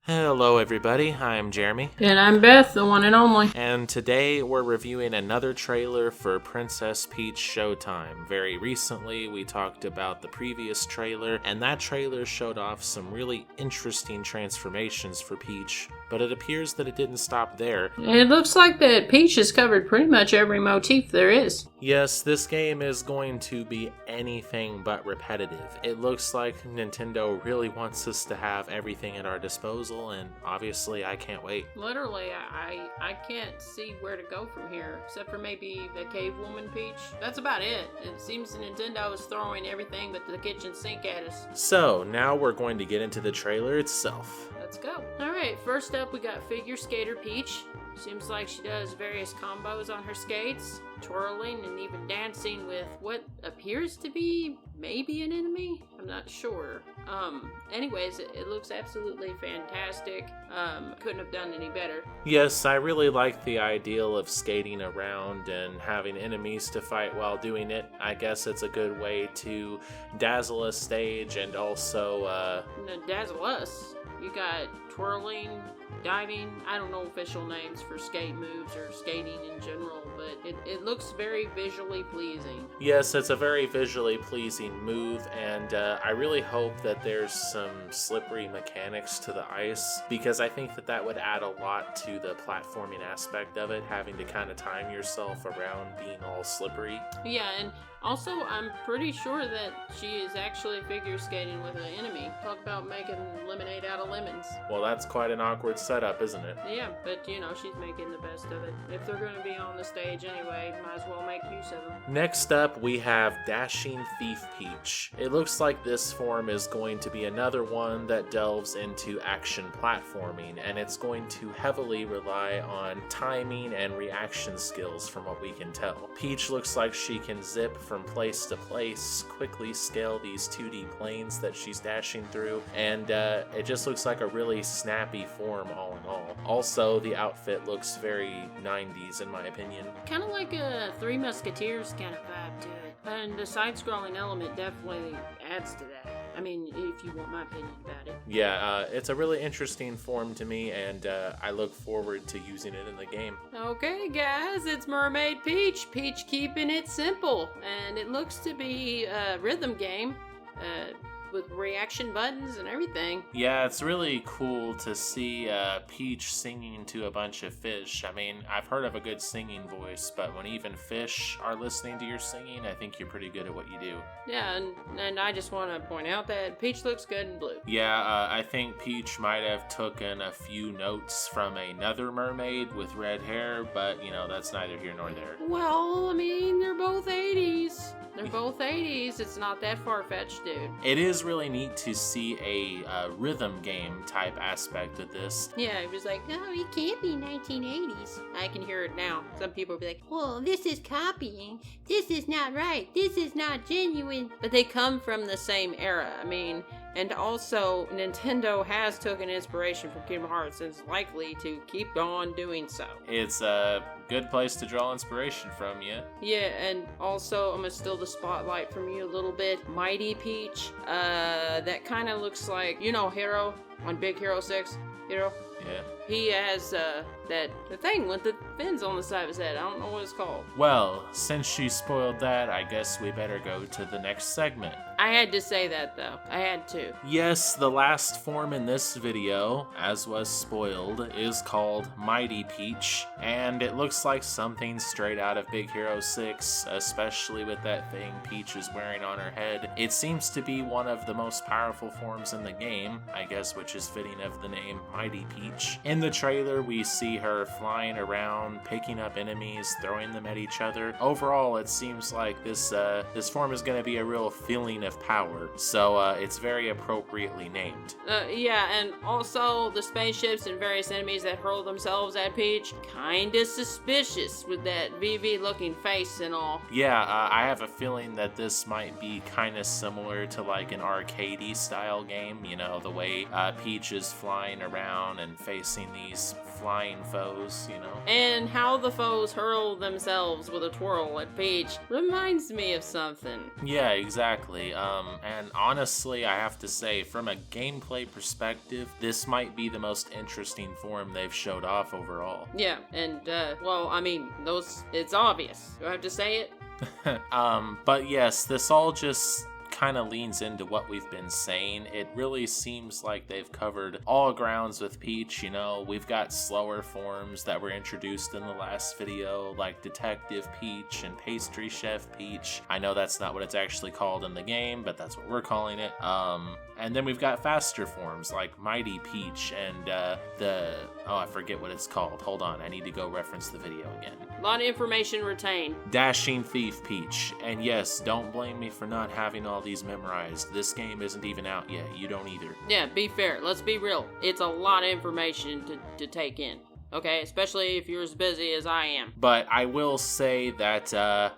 Hello everybody, I'm Jeremy. And I'm Beth, the one and only. And today we're reviewing another trailer for Princess Peach Showtime. Very recently we talked about the previous trailer, and that trailer showed off some really interesting transformations for Peach, but it appears that it didn't stop there. It looks like that Peach has covered pretty much every motif there is. Yes, this game is going to be anything but repetitive. It looks like Nintendo really wants us to have everything at our disposal, and obviously I can't wait. Literally, I can't see where to go from here, except for maybe the Cave Woman Peach. That's about it. It seems Nintendo is throwing everything but the kitchen sink at us. So, now we're going to get into the trailer itself. Let's go. Alright, first up we got Figure Skater Peach. Seems like she does various combos on her skates, twirling and even dancing with what appears to be maybe an enemy? I'm not sure. Anyways, it looks absolutely fantastic. Couldn't have done any better. Yes, I really like the ideal of skating around and having enemies to fight while doing it. I guess it's a good way to dazzle a stage and also, dazzle us. You got twirling, diving. I don't know official names for skate moves or skating in general, but it looks very visually pleasing. Yes, it's a very visually pleasing move, and I really hope that there's some slippery mechanics to the ice, because I think that would add a lot to the platforming aspect of it, having to kind of time yourself around being all slippery. Yeah, and also, I'm pretty sure that she is actually figure skating with an enemy. Talk about making lemonade out of lemons. Well, that's quite an awkward setup, isn't it? Yeah, but she's making the best of it. If they're going to be on the stage anyway, might as well make use of them. Next up, we have Dashing Thief Peach. It looks like this form is going to be another one that delves into action platforming, and it's going to heavily rely on timing and reaction skills from what we can tell. Peach looks like she can zip from place to place, quickly scale these 2D planes that she's dashing through, and it just looks like a really snappy form all in all. Also, the outfit looks very 90s in my opinion. Kind of like a Three Musketeers kind of vibe to it, and the side-scrolling element definitely adds to that. I mean, if you want my opinion about it. Yeah, it's a really interesting form to me, and I look forward to using it in the game. Okay, guys, it's Mermaid Peach. Peach keeping it simple, and it looks to be a rhythm game with reaction buttons and everything. Yeah, it's really cool to see Peach singing to a bunch of fish. I mean, I've heard of a good singing voice, but when even fish are listening to your singing, I think you're pretty good at what you do. Yeah, and I just want to point out that Peach looks good in blue. Yeah, I think Peach might have taken a few notes from another mermaid with red hair, but, that's neither here nor there. Well, I mean, they're both 80s. They're both 80s. It's not that far-fetched, dude. It is really neat to see a rhythm game type aspect of this. Yeah, it was like, oh, it can't be 1980s. I can hear it now. Some people will be like, well, this is copying. This is not right. This is not genuine. But they come from the same era. I mean, and also, Nintendo has taken inspiration from Kingdom Hearts and is likely to keep on doing so. It's a good place to draw inspiration from, yeah. Yeah, and also, I'm going to steal the spotlight from you a little bit. Mighty Peach, that kind of looks like, Hero on Big Hero 6? Hero? Yeah. He has the thing with the fins on the side of his head. I don't know what it's called. Well, since she spoiled that, I guess we better go to the next segment. I had to say that, though. I had to. Yes, the last form in this video, as was spoiled, is called Mighty Peach, and it looks like something straight out of Big Hero 6, especially with that thing Peach is wearing on her head. It seems to be one of the most powerful forms in the game, I guess, which is fitting of the name Mighty Peach. In the trailer, we see her flying around, picking up enemies, throwing them at each other. Overall, it seems like this form is going to be a real feeling of power, so it's very appropriately named. Yeah, and also the spaceships and various enemies that hurl themselves at Peach, kinda suspicious with that VV looking face and all. Yeah, I have a feeling that this might be kinda similar to like an arcadey style game, the way Peach is flying around and facing these flying foes, you know? And how the foes hurl themselves with a twirl at Peach reminds me of something. Yeah, exactly. And honestly, I have to say, from a gameplay perspective, this might be the most interesting form they've showed off overall. Yeah, and, well, I mean, it's obvious. Do I have to say it? But yes, this all just kind of leans into what we've been saying. It really seems like they've covered all grounds with Peach. You know, we've got slower forms that were introduced in the last video, like Detective Peach and Pastry Chef Peach. I know that's not what it's actually called in the game, but that's what we're calling it. And then we've got faster forms like Mighty Peach and I forget what it's called. Hold on, I need to go reference the video again. A lot of information retained. Dashing Thief Peach. And yes, don't blame me for not having all these memorized. This game isn't even out yet. You don't either. Yeah, be fair. Let's be real. It's a lot of information to take in. Okay, especially if you're as busy as I am. But I will say that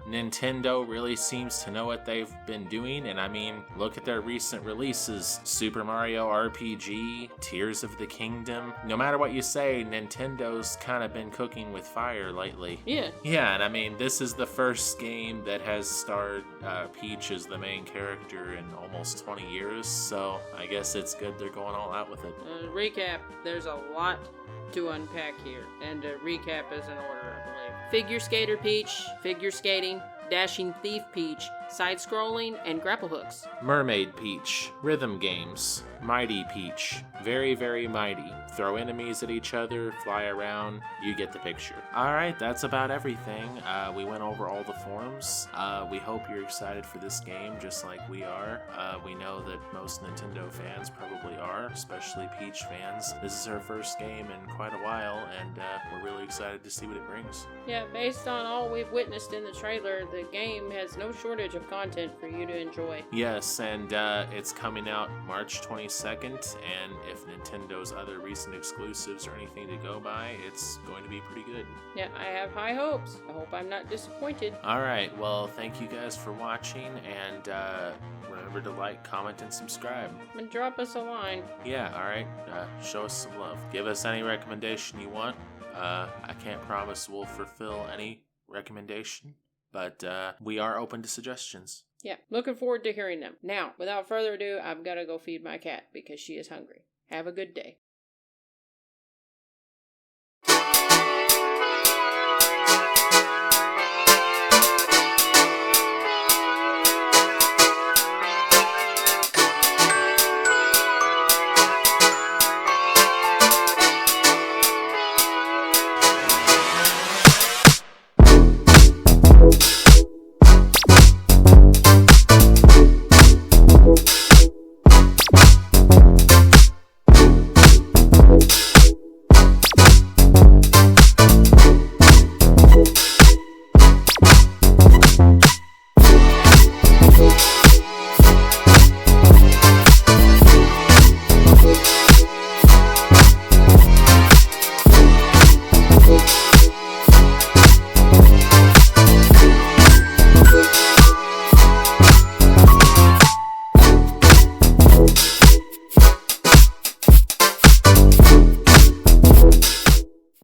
Nintendo really seems to know what they've been doing, and I mean, look at their recent releases. Super Mario RPG, Tears of the Kingdom. No matter what you say, Nintendo's kind of been cooking with fire lately. Yeah. Yeah, and I mean, this is the first game that has starred Peach as the main character in almost 20 years, so I guess it's good they're going all out with it. Recap, there's a lot to unpack here, and recap is in order, I believe. Figure Skater Peach, figure skating, Dashing Thief Peach, side-scrolling, and grapple hooks. Mermaid Peach, rhythm games. Mighty Peach, very, very mighty. Throw enemies at each other, fly around, you get the picture. Alright, that's about everything. We went over all the forms. We hope you're excited for this game, just like we are. We know that most Nintendo fans probably are, especially Peach fans. This is her first game in quite a while, and we're really excited to see what it brings. Yeah, based on all we've witnessed in the trailer, the game has no shortage of content for you to enjoy. Yes, and it's coming out March 22nd, and if Nintendo's other recent exclusives are anything to go by, it's going to be pretty good. Yeah, I have high hopes. I hope I'm not disappointed. Alright, well, thank you guys for watching, and remember to like, comment, and subscribe. And drop us a line. Yeah, alright, show us some love. Give us any recommendation you want. I can't promise we'll fulfill any recommendation, but we are open to suggestions. Yeah, looking forward to hearing them. Now, without further ado, I've got to go feed my cat because she is hungry. Have a good day.